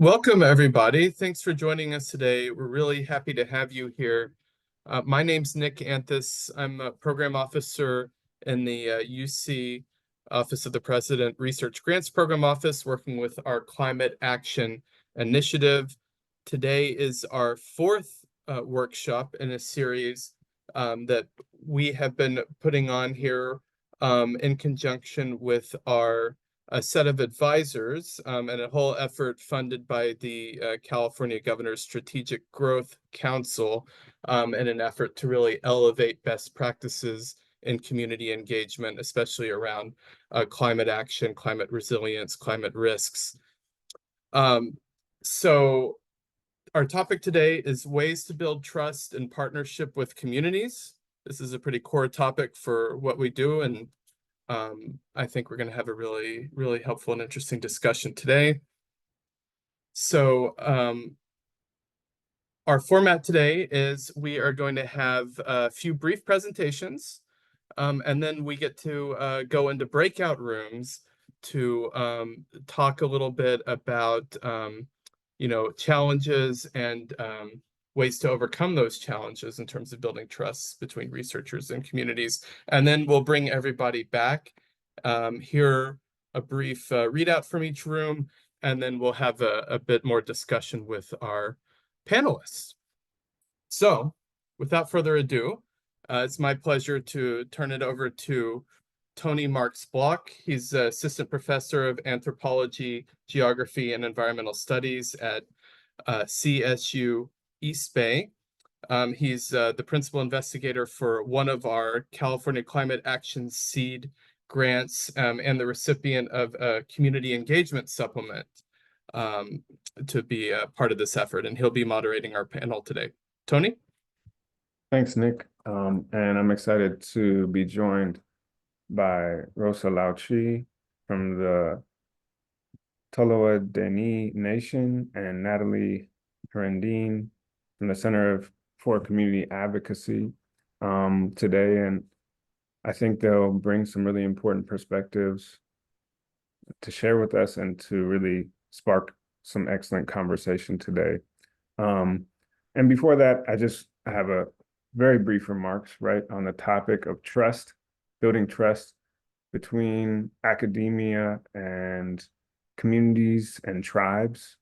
Welcome, everybody. Thanks for joining us today. We're really happy to have you here. My name's Nick Anthus. I'm a program officer in the UC Office of the President Research Grants Program Office, working with our Climate Action Initiative. Today is our fourth workshop in a series that we have been putting on here in conjunction with a set of advisors and a whole effort funded by the California Governor's Strategic Growth Council in an effort to really elevate best practices in community engagement, especially around climate action, climate resilience, climate risks. So our topic today is ways to build trust and partnership with communities. This is a pretty core topic for what we do, and I think we're going to have a really, really helpful and interesting discussion today. So our format today is we are going to have a few brief presentations, and then we get to go into breakout rooms to talk a little bit about challenges and ways to overcome those challenges in terms of building trust between researchers and communities. And then we'll bring everybody back, hear a brief readout from each room, and then we'll have a bit more discussion with our panelists. So without further ado, it's my pleasure to turn it over to Tony Marks Block. He's assistant professor of anthropology, geography, and environmental studies at CSU East Bay. He's the principal investigator for one of our California Climate Action Seed grants and the recipient of a community engagement supplement to be a part of this effort. And he'll be moderating our panel today. Tony? Thanks, Nick. And I'm excited to be joined by Rosa Lauchi from the Tolowa Deni Nation and Natalie Herendine from the Center for Community Advocacy today. And I think they'll bring some really important perspectives to share with us and to really spark some excellent conversation today. And before that, I have a very brief remarks, right, on the topic of trust, building trust between academia and communities and tribes.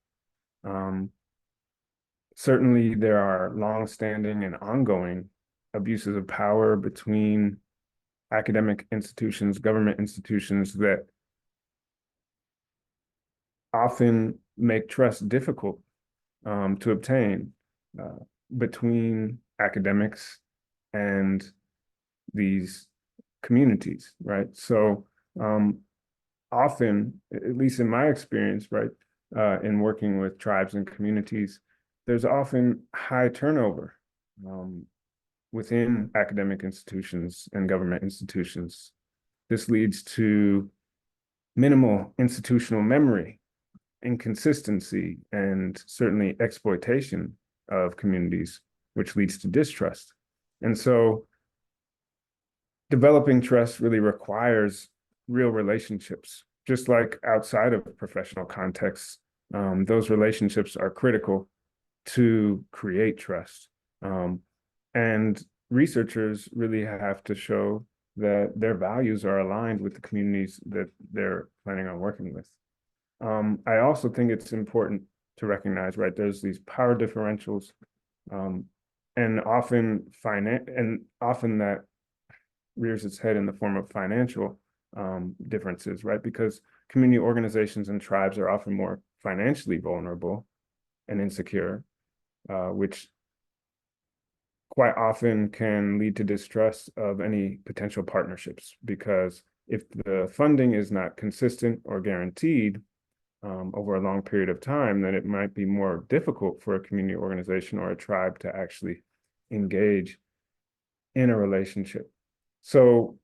Certainly, there are longstanding and ongoing abuses of power between academic institutions, government institutions that often make trust difficult to obtain between academics and these communities, right? So often, at least in my experience, right, in working with tribes and communities, there's often high turnover within academic institutions and government institutions. This leads to minimal institutional memory, inconsistency, and certainly exploitation of communities, which leads to distrust. And so developing trust really requires real relationships, just like outside of professional contexts. Those relationships are critical to create trust. And researchers really have to show that their values are aligned with the communities that they're planning on working with. I also think it's important to recognize, right, there's these power differentials, and often that rears its head in the form of financial differences, right? Because community organizations and tribes are often more financially vulnerable and insecure, which quite often can lead to distrust of any potential partnerships, because if the funding is not consistent or guaranteed over a long period of time, then it might be more difficult for a community organization or a tribe to actually engage in a relationship. So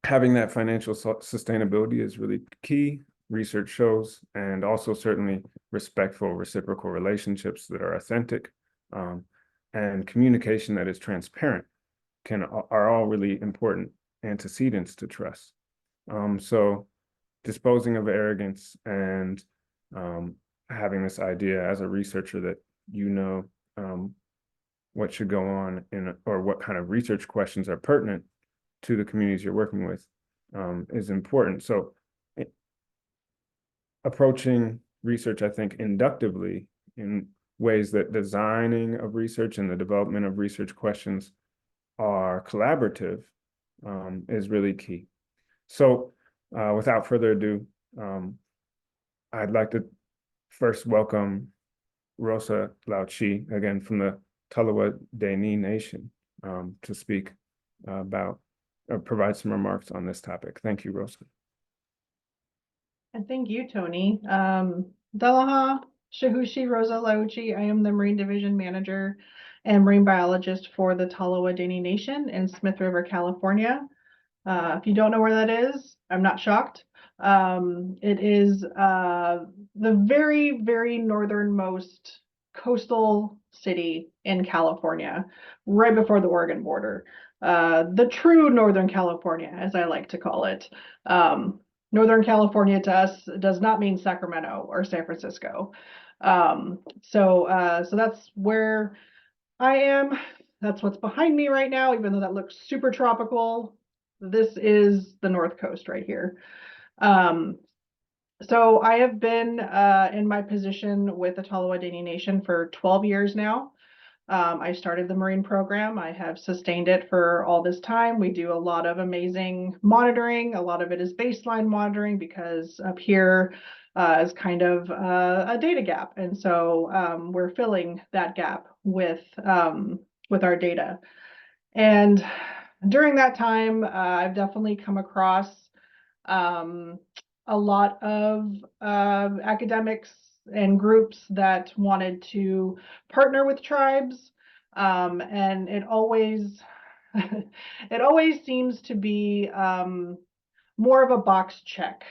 having that financial sustainability is really key, research shows, and also certainly respectful reciprocal relationships that are authentic and communication that is transparent are all really important antecedents to trust. So disposing of arrogance and having this idea as a researcher that you know um, what should go on in or what kind of research questions are pertinent to the communities you're working with is important. So approaching research, I think, inductively in ways that designing of research and the development of research questions are collaborative is really key. So without further ado, I'd like to first welcome Rosa Lauchi, again from the Tolowa Deni Nation, to speak about or provide some remarks on this topic. Thank you, Rosa. And thank you, Tony. Dalaha Shahushi Rosa Lauchi. I am the Marine Division Manager and Marine Biologist for the Tolowa Deni Nation in Smith River, California. If you don't know where that is, I'm not shocked. It is the very, very northernmost coastal city in California, right before the Oregon border. The true Northern California, as I like to call it. Northern California to us does not mean Sacramento or San Francisco. So that's where I am. That's what's behind me right now, even though that looks super tropical. This is the North Coast right here. So I have been in my position with the Tolowa Deni Nation for 12 years now. I started the Marine program. I have sustained it for all this time. We do a lot of amazing monitoring. A lot of it is baseline monitoring because up here is kind of a data gap. And so we're filling that gap with our data. And during that time, I've definitely come across a lot of academics and groups that wanted to partner with tribes, and it always it always seems to be more of a box check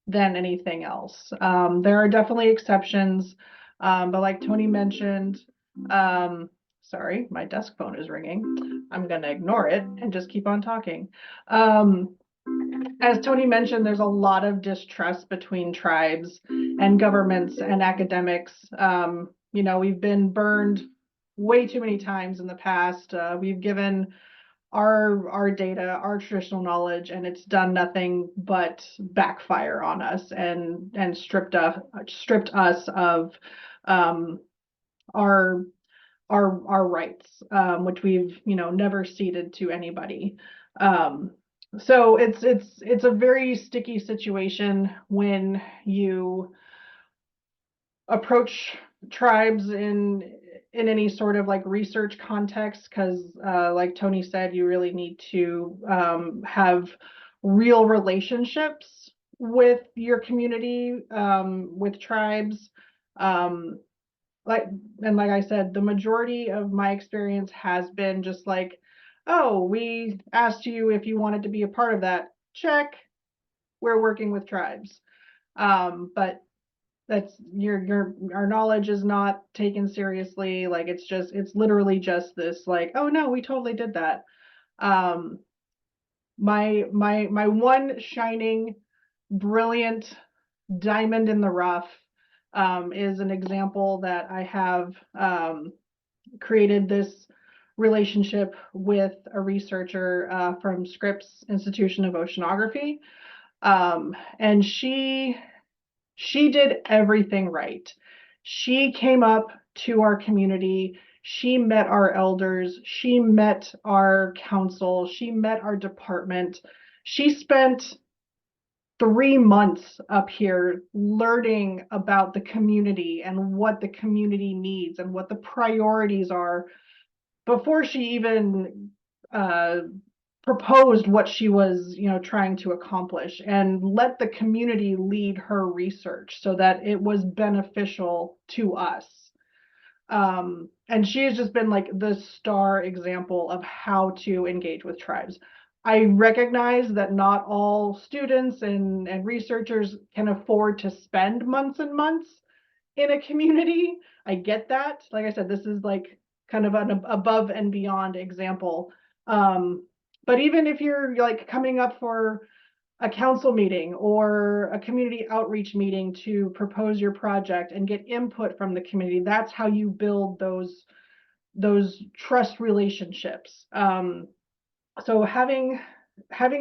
than anything else. There are definitely exceptions, but like Tony mentioned, sorry, my desk phone is ringing. I'm going to ignore it and just keep on talking. As Tony mentioned, there's a lot of distrust between tribes and governments and academics. We've been burned way too many times in the past. We've given our data, our traditional knowledge, and it's done nothing but backfire on us and stripped us of our rights, which we've never ceded to anybody. So it's a very sticky situation when you approach tribes in any sort of like research context, because like Tony said, you really need to have real relationships with your community, with tribes. Like I said, the majority of my experience has been just like, oh, we asked you if you wanted to be a part of that. Check. We're working with tribes. But that's our knowledge is not taken seriously. Like it's literally just this like, oh no, we totally did that. My one shining, brilliant diamond in the rough is an example that I have created this relationship with a researcher from Scripps Institution of Oceanography. And she did everything right. She came up to our community. She met our elders. She met our council. She met our department. She spent 3 months up here learning about the community and what the community needs and what the priorities are before she even proposed what she was trying to accomplish, and let the community lead her research so that it was beneficial to us. And she has just been like the star example of how to engage with tribes. I recognize that not all students and researchers can afford to spend months and months in a community. I get that. Like I said, this is like kind of an above and beyond example. But even if you're like coming up for a council meeting or a community outreach meeting to propose your project and get input from the community. That's how you build those trust relationships. So having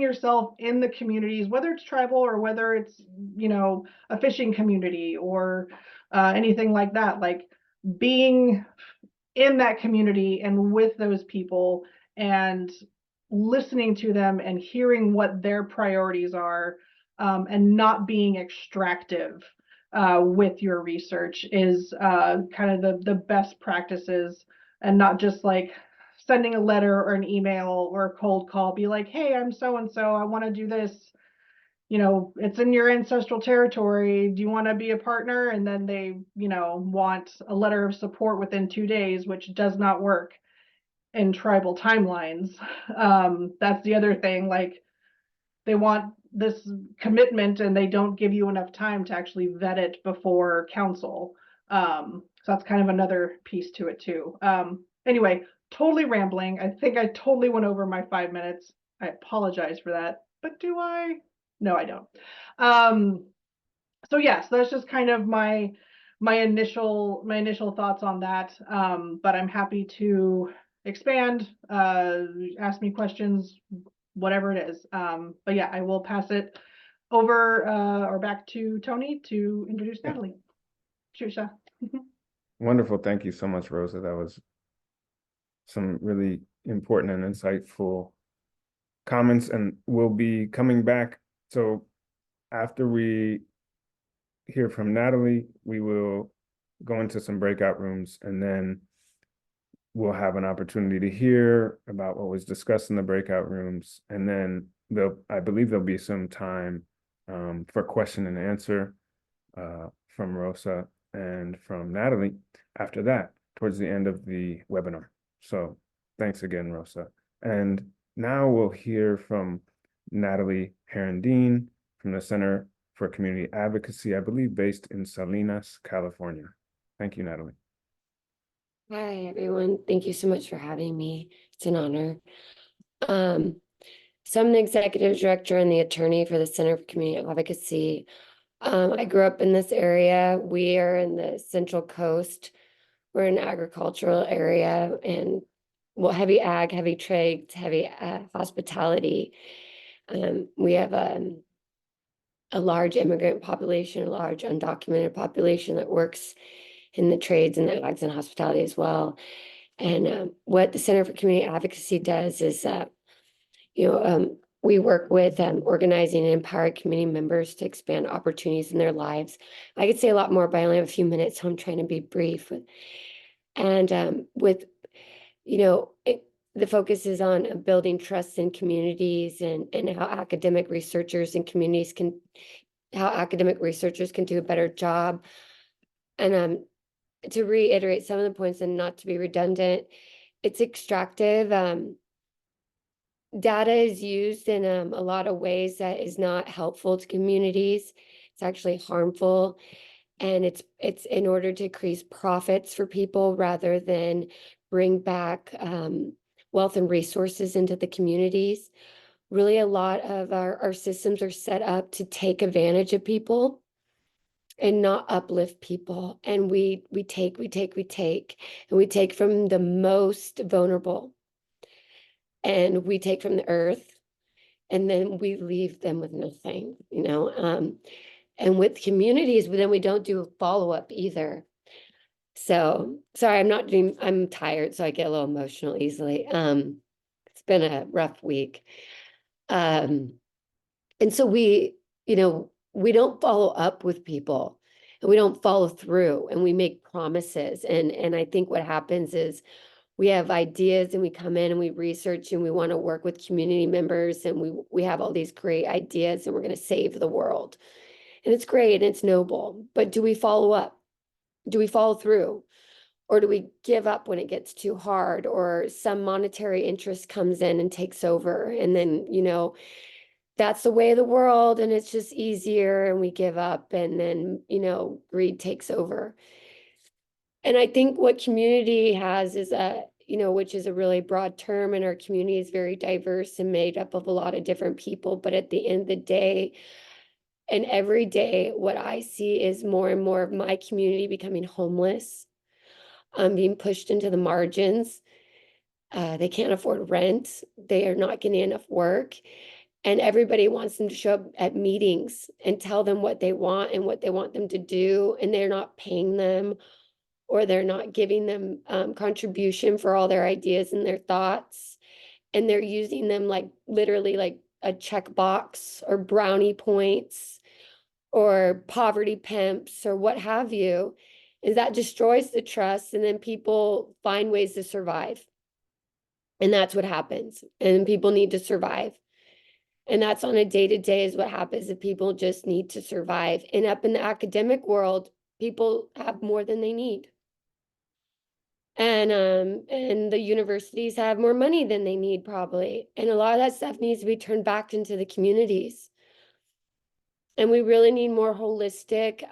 yourself in the communities, whether it's tribal or whether it's, you know, a fishing community or anything like that, like being in that community and with those people and listening to them and hearing what their priorities are, and not being extractive with your research is kind of the best practices, and not just like sending a letter or an email or a cold call, be like, hey, I'm so and so, I want to do this, you know, it's in your ancestral territory, do you want to be a partner? And then they, you know, want a letter of support within 2 days, which does not work in tribal timelines. That's the other thing, like they want this commitment and they don't give you enough time to actually vet it before council. So that's kind of another piece to it too. Anyway, totally rambling. I think I totally went over my 5 minutes. I apologize for that, but do I? No, I don't. So yes, that's just kind of my initial thoughts on that. But I'm happy to expand, ask me questions, whatever it is. But yeah, I will pass it over or back to Tony to introduce Natalie. Shusha. Wonderful. Thank you so much, Rosa. That was some really important and insightful comments, and we'll be coming back. So after we hear from Natalie, we will go into some breakout rooms, and then we'll have an opportunity to hear about what was discussed in the breakout rooms. And then I believe there'll be some time for question and answer from Rosa and from Natalie after that, towards the end of the webinar. So thanks again, Rosa. And now we'll hear from Natalie Herendeen from the Center for Community Advocacy, I believe based in Salinas, California. Thank you, Natalie. Hi, everyone. Thank you so much for having me. It's an honor. So I'm the executive director and the attorney for the Center for Community Advocacy. I grew up in this area. We are in the Central Coast. We're an agricultural area and well, heavy ag, heavy trades, heavy hospitality. We have a large immigrant population, a large undocumented population that works in the trades and the ags and hospitality as well. And what the Center for Community Advocacy does is, we work with organizing and empowering community members to expand opportunities in their lives. I could say a lot more, but I only have a few minutes, so I'm trying to be brief. And with, the focus is on building trust in communities and how academic researchers and communities how academic researchers can do a better job. And to reiterate some of the points and not to be redundant, it's extractive. Data is used in a lot of ways that is not helpful to communities. It's actually harmful. And it's in order to increase profits for people rather than bring back wealth and resources into the communities. Really, a lot of our systems are set up to take advantage of people and not uplift people. And we take, and we take from the most vulnerable. And we take from the earth, and then we leave them with nothing, and with communities, but then we don't do a follow-up either. So sorry, I'm tired, so I get a little emotional easily. It's been a rough week. And so we don't follow up with people, and we don't follow through, and we make promises. And I think what happens is we have ideas and we come in and we research and we want to work with community members, and we have all these great ideas and we're going to save the world. And it's great and it's noble, but do we follow up? Do we follow through? Or do we give up when it gets too hard, or some monetary interest comes in and takes over? And then, that's the way of the world and it's just easier and we give up, and then, greed takes over. And I think what community has is you know, which is a really broad term, and our community is very diverse and made up of a lot of different people. But at the end of the day, and every day, what I see is more and more of my community becoming homeless, being pushed into the margins. They can't afford rent. They are not getting enough work. And everybody wants them to show up at meetings and tell them what they want and what they want them to do. And they're not paying them, or they're not giving them contribution for all their ideas and their thoughts. And they're using them like literally like a checkbox or brownie points or poverty pimps or what have you. Is that destroys the trust, and then people find ways to survive. And that's what happens. And people need to survive. And that's on a day-to-day is what happens if people just need to survive. And up in the academic world, people have more than they need. And the universities have more money than they need probably. And a lot of that stuff needs to be turned back into the communities. And we really need more holistic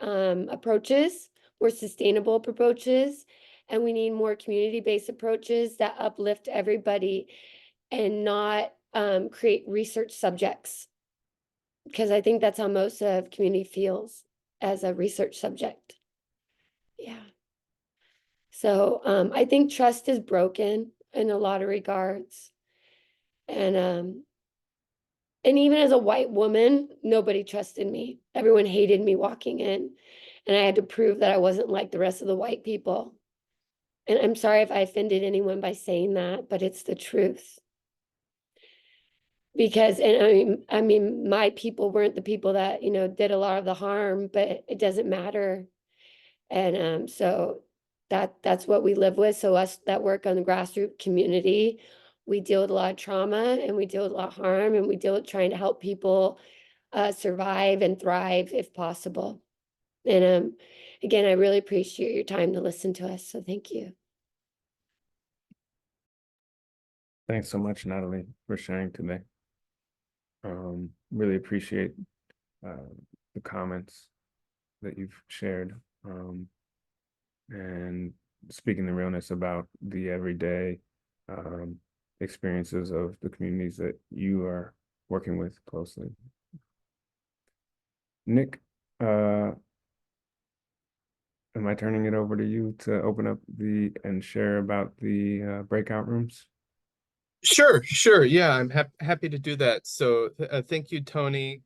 approaches, more sustainable approaches, and we need more community-based approaches that uplift everybody and not create research subjects. Because I think that's how most of community feels, as a research subject. Yeah. So I think trust is broken in a lot of regards. And even as a white woman, nobody trusted me. Everyone hated me walking in. And I had to prove that I wasn't like the rest of the white people. And I'm sorry if I offended anyone by saying that, but it's the truth. Because, and I mean, my people weren't the people that, you know, did a lot of the harm, but it doesn't matter. And so that's what we live with. So us that work on the grassroots community, we deal with a lot of trauma, and we deal with a lot of harm, and we deal with trying to help people survive and thrive if possible. And again, I really appreciate your time to listen to us. So thank you. Thanks so much, Natalie, for sharing today. Really appreciate the comments that you've shared, and speaking the realness about the everyday experiences of the communities that you are working with closely. Nick, am I turning it over to you to open up and share about the breakout rooms? Sure. Yeah, I'm happy to do that. So thank you, Tony.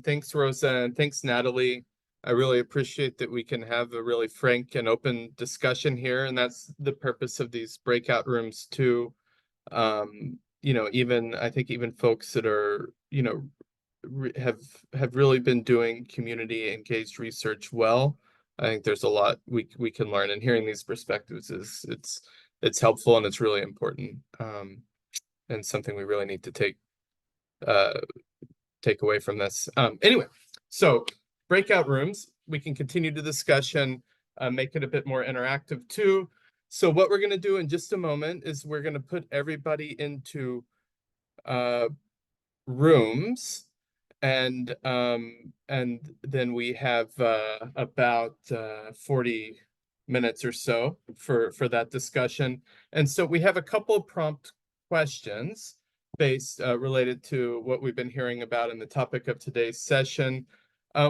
Thanks, Rosa, and thanks, Natalie. I really appreciate that we can have a really frank and open discussion here, and that's the purpose of these breakout rooms too. You know, I think even folks that are, you know, have really been doing community engaged research well. I think there's a lot we can learn, and hearing these perspectives it's helpful, and it's really important. And something we really need to take away from this. Anyway, so breakout rooms, we can continue the discussion, make it a bit more interactive too. So what we're going to do in just a moment is we're going to put everybody into rooms, and then we have about 40 minutes or so for that discussion. And so we have a couple of prompt questions based related to what we've been hearing about in the topic of today's session.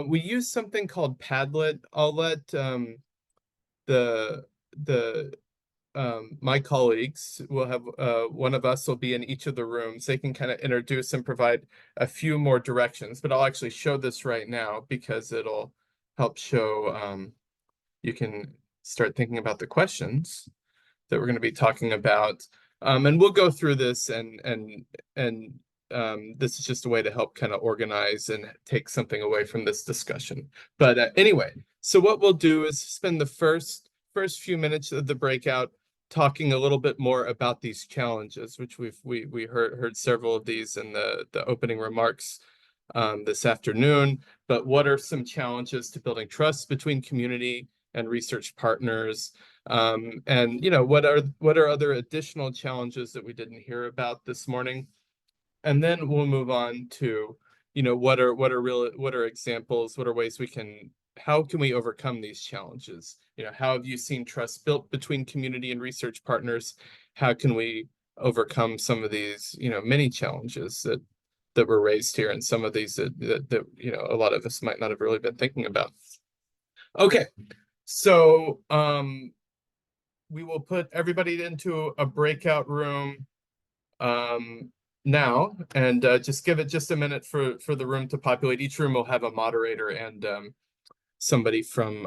We use something called Padlet. I'll let my colleagues will have one of us will be in each of the rooms. They can kind of introduce and provide a few more directions, but I'll actually show this right now because it'll help show you can start thinking about the questions that we're going to be talking about. And we'll go through this, and this is just a way to help kind of organize and take something away from this discussion. But anyway, so what we'll do is spend the first few minutes of the breakout talking a little bit more about these challenges, which we heard several of these in the opening remarks this afternoon. But what are some challenges to building trust between community and research partners? And you know, what are other additional challenges that we didn't hear about this morning? And then we'll move on to, you know, what are examples, what are ways how can we overcome these challenges? You know, how have you seen trust built between community and research partners? how can we overcome some of these, many challenges that were raised here, and some of these that a lot of us might not have really been thinking about. Okay, so we will put everybody into a breakout room now, and just give it just a minute for the room to populate. Each room will have a moderator and somebody from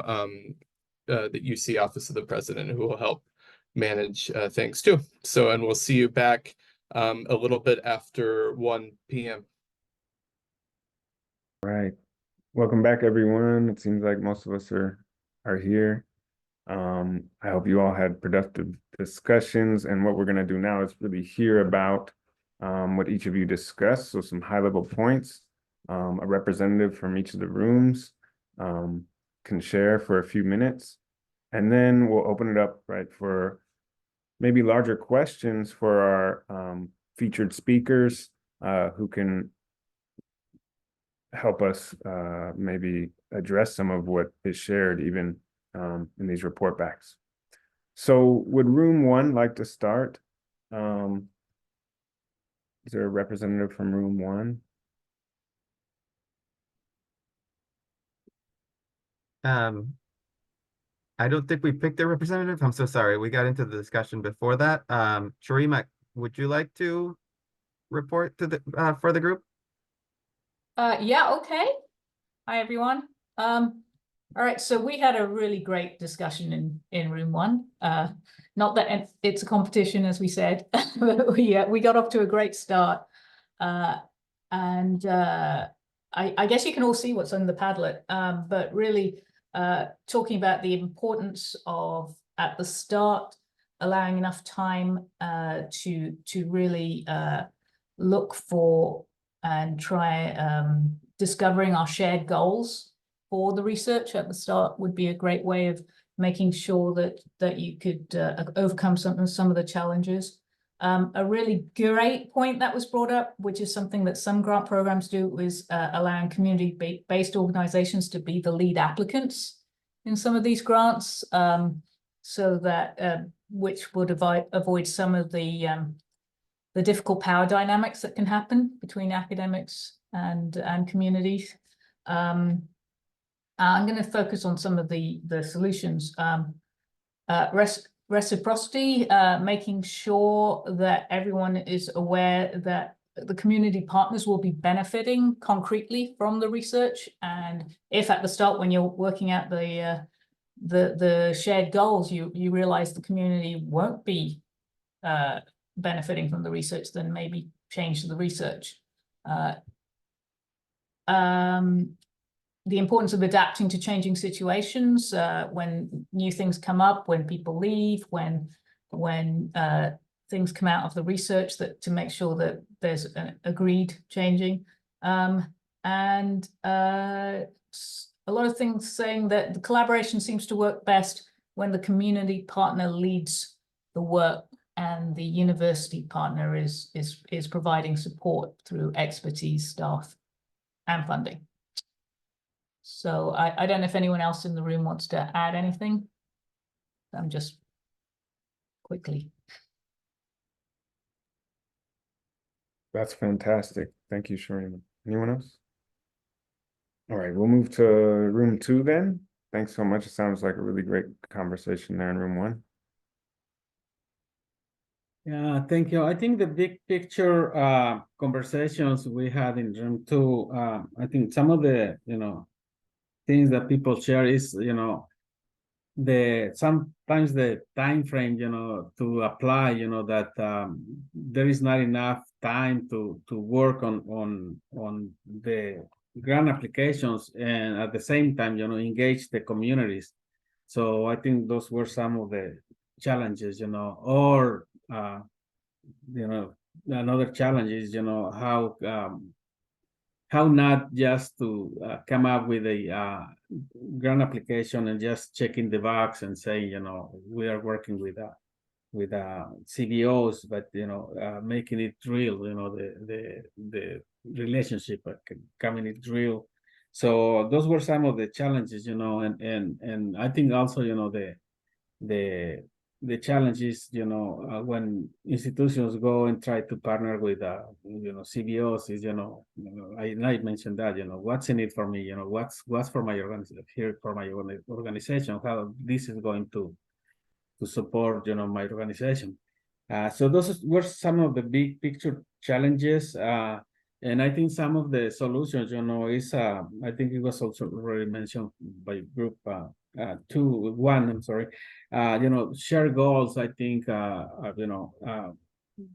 the UC Office of the President who will help manage things too. So, and we'll see you back a little bit after 1 p.m. Right. Welcome back, everyone. It seems like most of us are here. I hope you all had productive discussions, and what we're going to do now is really hear about what each of you discussed. So some high-level points. A representative from each of the rooms can share for a few minutes, and then we'll open it up, right, for maybe larger questions for our featured speakers who can help us maybe address some of what is shared even in these report backs. So would room 1 like to start? Is there a representative from room 1? I don't think we picked a representative. I'm so sorry. We got into the discussion before that. Sharima, would you like to report to the for the group? Yeah, okay. Hi, everyone. All right, so we had a really great discussion in room 1. Not that it's a competition, as we said, but we got off to a great start. And I guess you can all see what's on the Padlet, but really talking about the importance of, at the start, allowing enough time to really look for and try discovering our shared goals for the research at the start would be a great way of making sure that you could overcome some of the challenges. A really great point that was brought up, which is something that some grant programs do, is allowing community-based organizations to be the lead applicants in some of these grants, so that which would avoid some of the difficult power dynamics that can happen between academics and communities. I'm going to focus on some of the solutions. Reciprocity, making sure that everyone is aware that the community partners will be benefiting concretely from the research. And if at the start, when you're working out the shared goals, you realize the community won't be benefiting from the research, then maybe change the research. The importance of adapting to changing situations when new things come up, when people leave, when things come out of the research, that to make sure that there's an agreed changing. And a lot of things saying that the collaboration seems to work best when the community partner leads the work and the university partner is providing support through expertise, staff, and funding. So I don't know if anyone else in the room wants to add anything. I'm just quickly. That's fantastic. Thank you, Sharima. Anyone else? All right, we'll move to room 2 then. Thanks so much. It sounds like a really great conversation there in room 1. Yeah, thank you. I think the big picture conversations we had in room 2, I think some of the things that people share is sometimes the time frame to apply, that there is not enough time to work on the grant applications, and at the same time engage the communities. So I think those were some of the challenges, or another challenge is how not just to come up with a grant application and just checking the box and saying, we are working with CBOs, but making it real, the relationship coming it real. So those were some of the challenges, and I think also the the challenge is, when institutions go and try to partner with, CBOs is, I mentioned that, what's in it for me, what's for my organization, how this is going to support, my organization. So those were some of the big picture challenges. And I think some of the solutions, is, I think it was also already mentioned by group 1, I'm sorry, share goals, I think,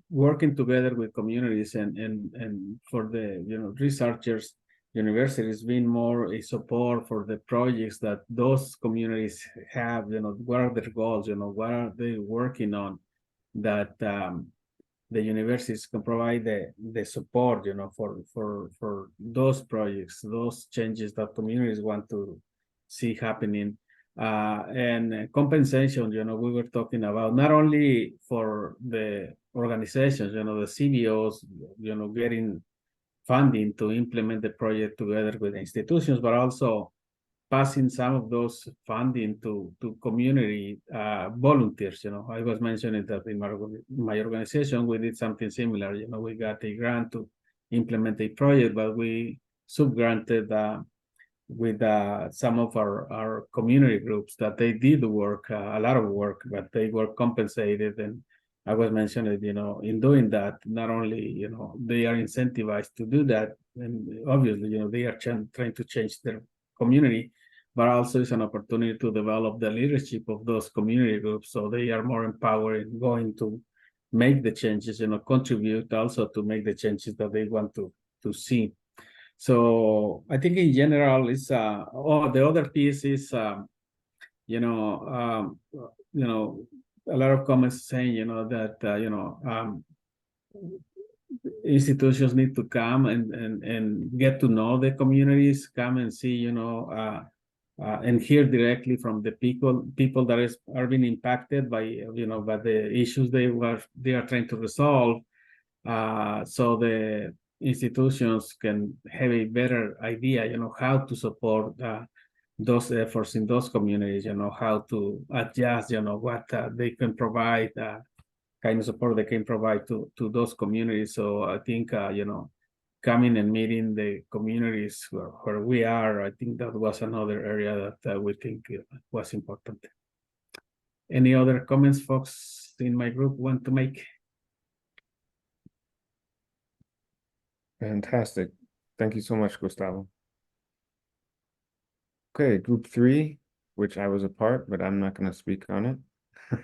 working together with communities and for the, researchers, universities being more a support for the projects that those communities have, what are their goals, what are they working on, that the universities can provide the support, for those projects, those changes that communities want to see happening. And compensation, we were talking about not only for the organizations, the CBOs, getting funding to implement the project together with the institutions, but also passing some of those funding to community volunteers. I was mentioning that in my organization, we did something similar. We got a grant to implement a project, but we sub-granted with some of our community groups that they did work, a lot of work, but they were compensated. And I was mentioning, in doing that, not only, they are incentivized to do that, and obviously, they are trying to change their community, but also it's an opportunity to develop the leadership of those community groups, so they are more empowered in going to make the changes, contribute also to make the changes that they want to see. So I think in general, it's the other piece is a lot of comments saying that institutions need to come and get to know the communities, come and see, and hear directly from the people that are being impacted by by the issues they are trying to resolve, so the institutions can have a better idea, how to support those efforts in those communities, how to adjust, what they can provide, kind of support they can provide to those communities. So I think, coming and meeting the communities where we are, I think that was another area that we think was important. Any other comments folks in my group want to make? Fantastic. Thank you so much, Gustavo. Okay, group 3, which I was a part, but I'm not going to speak on it. Do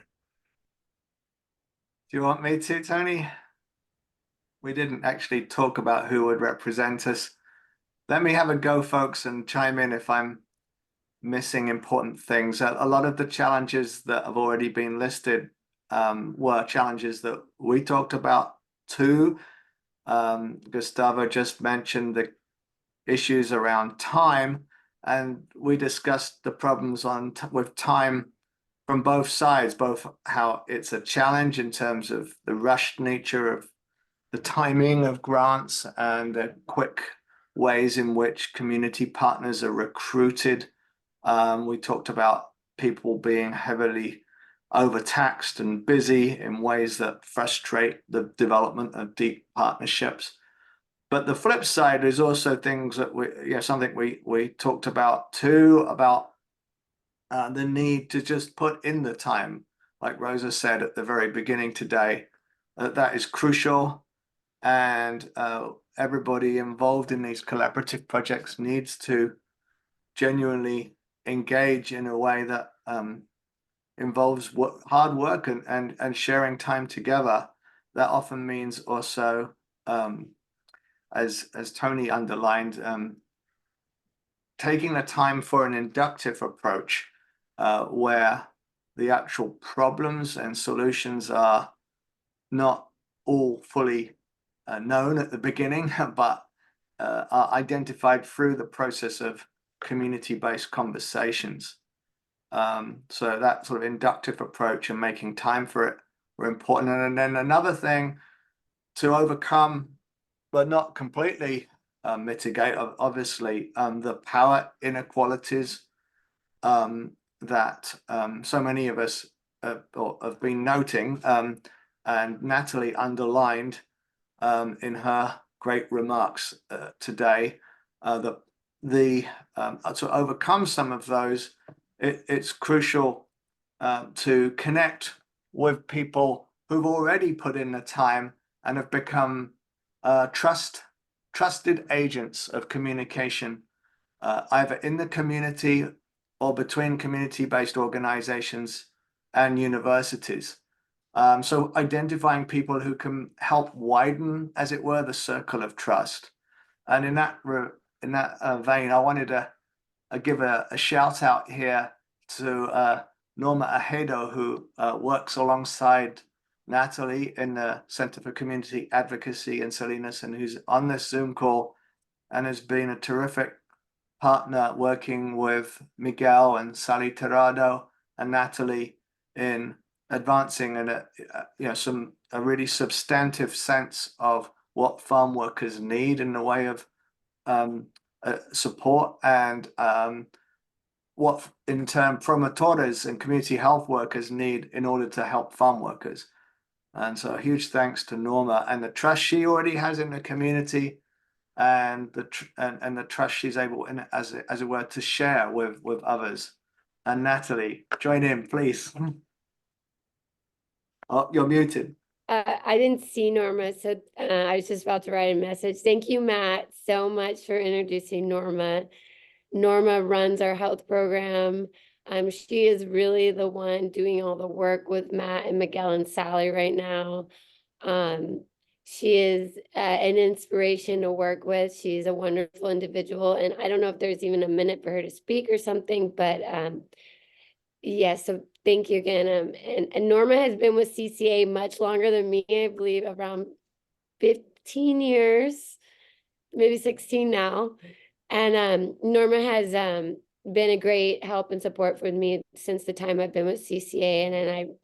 you want me to, Tony? We didn't actually talk about who would represent us. Let me have a go, folks, and chime in if I'm missing important things. A lot of the challenges that have already been listed were challenges that we talked about too. Gustavo just mentioned the issues around time, and we discussed the problems with time from both sides, both how it's a challenge in terms of the rushed nature of the timing of grants and the quick ways in which community partners are recruited. We talked about people being heavily overtaxed and busy in ways that frustrate the development of deep partnerships. But the flip side is also things that something we talked about too, about the need to just put in the time, like Rosa said at the very beginning today, that is crucial. And everybody involved in these collaborative projects needs to genuinely engage in a way that involves hard work and sharing time together. That often means also, as Tony underlined, taking the time for an inductive approach, where the actual problems and solutions are not all fully known at the beginning, but are identified through the process of community-based conversations. So that sort of inductive approach and making time for it were important. And then another thing to overcome, but not completely mitigate, obviously, the power inequalities that so many of us or have been noting, and Natalie underlined in her great remarks today, that to overcome some of those, it's crucial to connect with people who've already put in the time and have become trusted agents of communication, either in the community or between community-based organizations and universities. So identifying people who can help widen, as it were, the circle of trust. And in that vein, I wanted to give a shout out here to Norma Ajedo, who works alongside Natalie in the Center for Community Advocacy in Salinas, and who's on this Zoom call and has been a terrific partner working with Miguel and Sally Tirado and Natalie in advancing a really substantive sense of what farm workers need in the way of support, and what in turn promotores and community health workers need in order to help farm workers. And so a huge thanks to Norma and the trust she already has in the community, and the trust she's able, as it were, to share with others. And Natalie, join in, please. Oh, you're muted. I didn't see Norma, so I was just about to write a message. Thank you, Matt, so much for introducing Norma. Norma runs our health program. She is really the one doing all the work with Matt and Miguel and Sally right now. She is an inspiration to work with. She's a wonderful individual, and I don't know if there's even a minute for her to speak or something, but yeah, so thank you again. And Norma has been with CCA much longer than me, I believe around 15 years, maybe 16 now. And Norma has been a great help and support for me since the time I've been with CCA. And then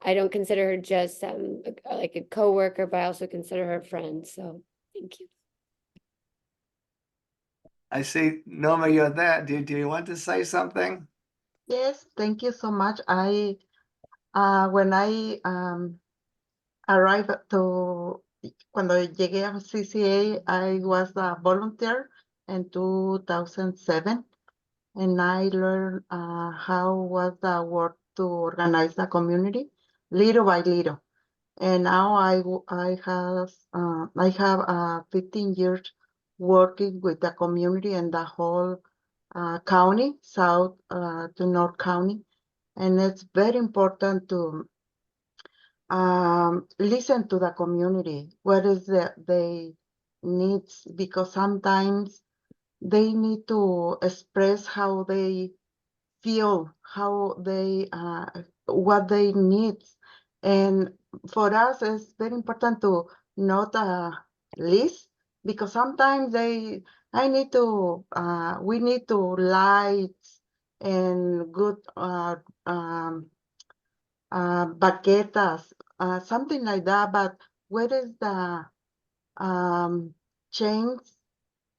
I don't consider her just like a coworker, but I also consider her a friend. So thank you. I see, Norma, you're there. Do you want to say something? Yes, thank you so much. When I arrived cuando llegué a CCA, I was a volunteer in 2007, and I learned how was the work to organize the community little by little. And now I have 15 years working with the community and the whole county, south to north county. And it's very important to listen to the community. What is they needs, because sometimes they need to express how they feel, how they what they need. And for us, it's very important to not list, because sometimes we need to lights and good baquetas, something like that. But what is the change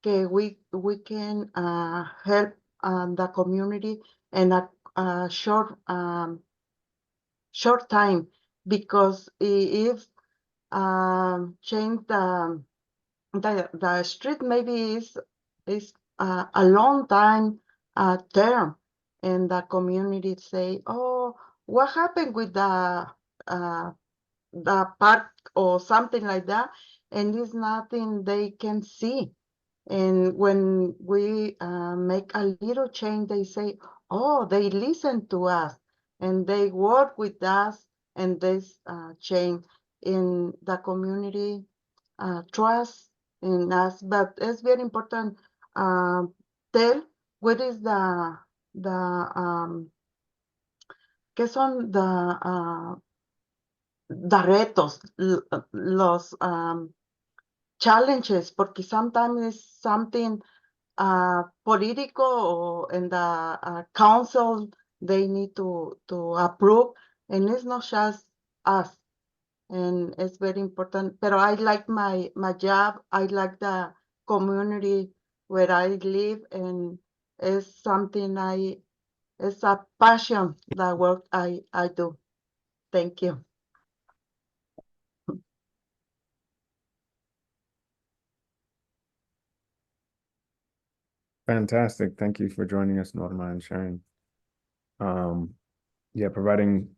que we can help the community in a short time? Because if change the street, maybe is a long time term, and the community say, oh, what happened with the park or something like that, and it's nothing they can see. And when we make a little change, they say, oh, they listen to us and they work with us, and this change in the community trust in us. But it's very important tell what is qué son the retos, los challenges, porque sometimes it's something political, or in the council they need to approve, and it's not just us. And it's very important. But I like my job. I like the community where I live, and it's something I It's a passion, the work I do. Thank you. Fantastic. Thank you for joining us, Norma, and sharing. Yeah, providing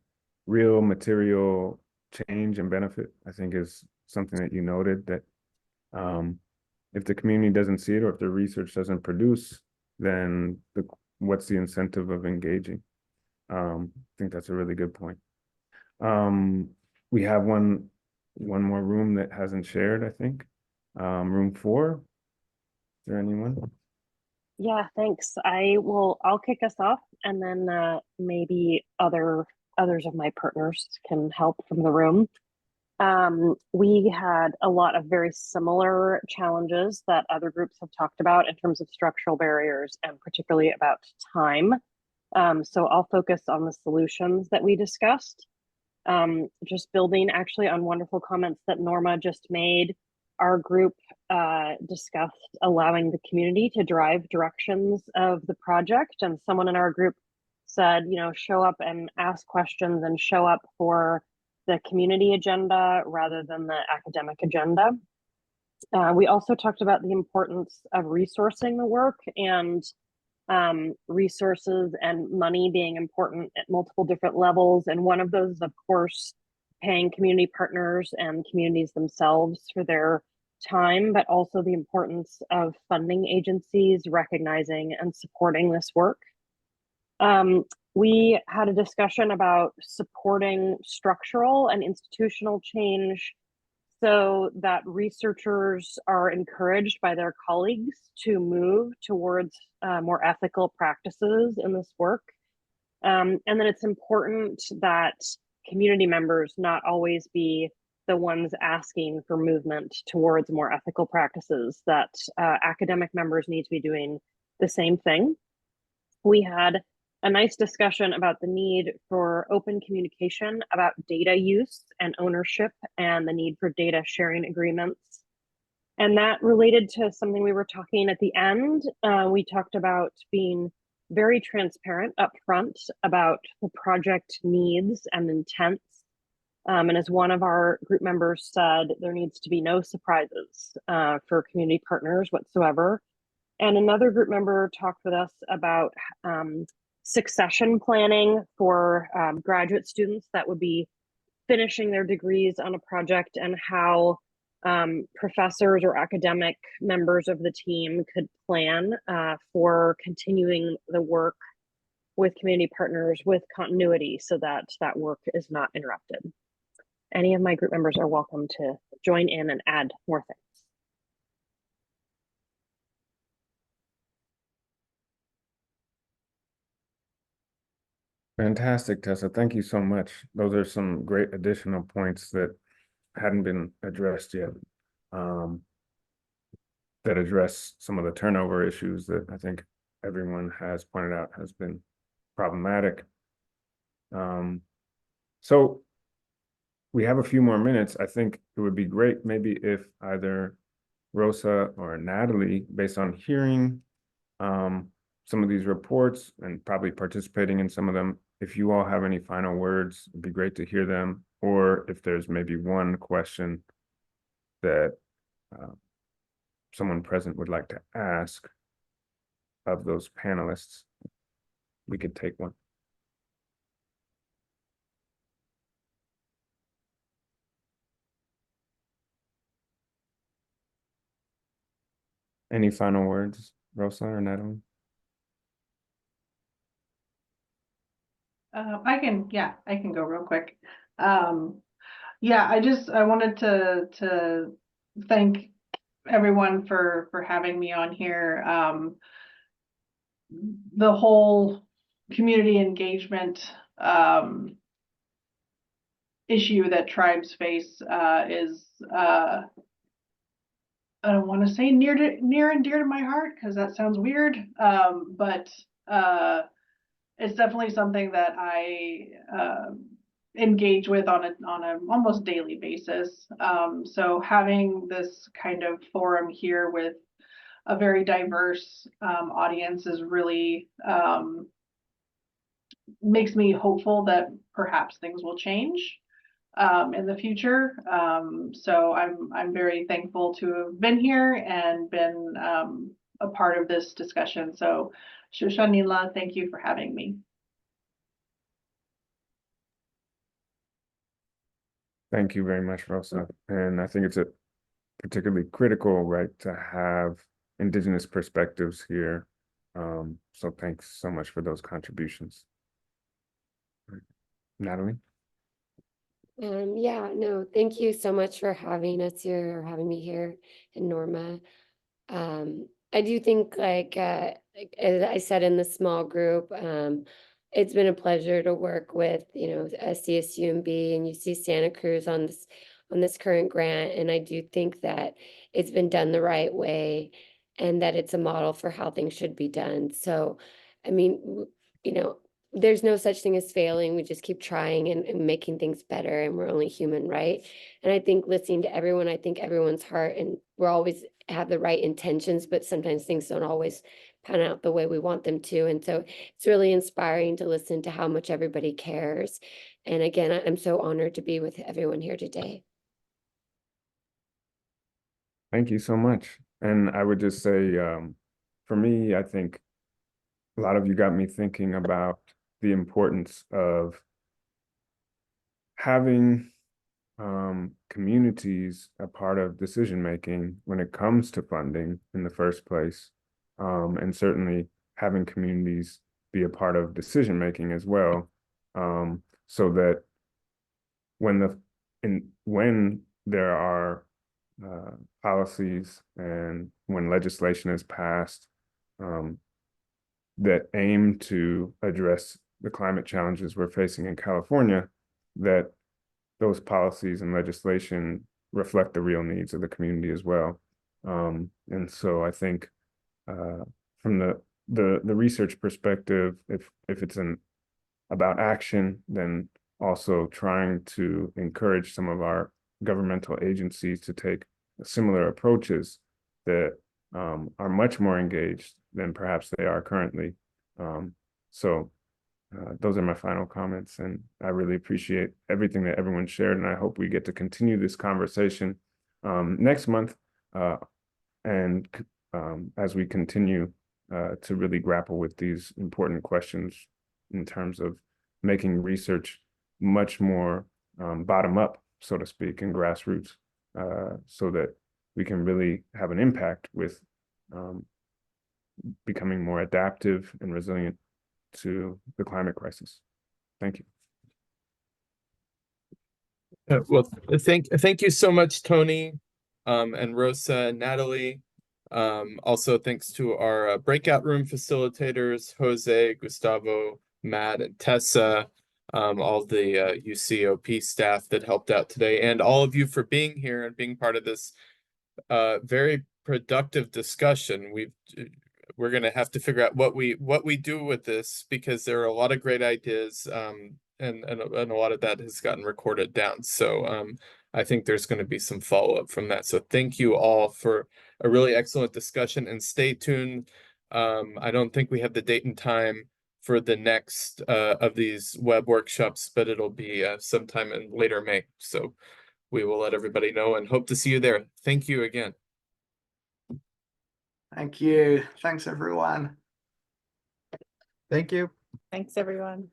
real material change and benefit, I think, is something that you noted that if the community doesn't see it or if the research doesn't produce, then what's the incentive of engaging? I think that's a really good point. We have one more room that hasn't shared, I think. Room 4. Is there anyone? Yeah, thanks. I'll kick us off, and then maybe others of my partners can help from the room. We had a lot of very similar challenges that other groups have talked about in terms of structural barriers and particularly about time. So I'll focus on the solutions that we discussed. Just building actually on wonderful comments that Norma just made. Our group discussed allowing the community to drive directions of the project, and someone in our group said, show up and ask questions and show up for the community agenda rather than the academic agenda. We also talked about the importance of resourcing the work and resources and money being important at multiple different levels. And one of those is, of course, paying community partners and communities themselves for their time, but also the importance of funding agencies recognizing and supporting this work. We had a discussion about supporting structural and institutional change so that researchers are encouraged by their colleagues to move towards more ethical practices in this work. And then it's important that community members not always be the ones asking for movement towards more ethical practices, that academic members need to be doing the same thing. We had a nice discussion about the need for open communication about data use and ownership and the need for data sharing agreements. And that related to something we were talking at the end. We talked about being very transparent up front about the project needs and intents. And as one of our group members said, there needs to be no surprises for community partners whatsoever. And another group member talked with us about succession planning for graduate students that would be finishing their degrees on a project, and how professors or academic members of the team could plan for continuing the work with community partners with continuity so that that work is not interrupted. Any of my group members are welcome to join in and add more things. Fantastic, Tessa. Thank you so much. Those are some great additional points that hadn't been addressed yet, that address some of the turnover issues that I think everyone has pointed out has been problematic. So we have a few more minutes. I think it would be great maybe if either Rosa or Natalie, based on hearing some of these reports and probably participating in some of them, if you all have any final words, it'd be great to hear them. Or if there's maybe one question that someone present would like to ask of those panelists, we could take one. Any final words, Rosa or Natalie? I can go real quick. Yeah, I wanted to thank everyone for having me on here. The whole community engagement issue that tribes face is I don't want to say near and dear to my heart because that sounds weird, but it's definitely something that I engage with on a almost daily basis. So having this kind of forum here with a very diverse audience is really makes me hopeful that perhaps things will change in the future. So I'm very thankful to have been here and been a part of this discussion. So Shushanila, thank you for having me. Thank you very much, Rosa. And I think it's a particularly critical, right, to have Indigenous perspectives here. So thanks so much for those contributions. Natalie? Yeah, no, thank you so much for having us here, or having me here, and Norma. I do think like as I said in the small group, it's been a pleasure to work with, you know, CSUMB and UC Santa Cruz on this current grant. And I do think that it's been done the right way and that it's a model for how things should be done. So, I mean, you know, there's no such thing as failing. We just keep trying and making things better, and we're only human, right? And I think listening to everyone, I think everyone's heart, and we're always have the right intentions, but sometimes things don't always pan out the way we want them to. And so it's really inspiring to listen to how much everybody cares. And again, I'm so honored to be with everyone here today. Thank you so much. And I would just say, for me, I think a lot of you got me thinking about the importance of having communities a part of decision making when it comes to funding in the first place, and certainly having communities be a part of decision making as well, so that when there are policies and when legislation is passed that aim to address the climate challenges we're facing in California, that those policies and legislation reflect the real needs of the community as well. And so I think from the research perspective, if it's about action, then also trying to encourage some of our governmental agencies to take similar approaches that are much more engaged than perhaps they are currently. So those are my final comments, and I really appreciate everything that everyone shared, and I hope we get to continue this conversation next month, and as we continue to really grapple with these important questions in terms of making research much more bottom up, so to speak, and grassroots, so that we can really have an impact with becoming more adaptive and resilient to the climate crisis. Thank you. Well, thank you so much, Tony, and Rosa and Natalie. Also, thanks to our breakout room facilitators, Jose, Gustavo, Matt, and Tessa, all the UCOP staff that helped out today, and all of you for being here and being part of this very productive discussion. We're going to have to figure out what we do with this, because there are a lot of great ideas, and a lot of that has gotten recorded down. So I think there's going to be some follow-up from that. So thank you all for a really excellent discussion, and stay tuned. I don't think we have the date and time for the next of these web workshops, but it'll be sometime in later May. So we will let everybody know and hope to see you there. Thank you again. Thank you. Thanks, everyone. Thank you. Thanks, everyone.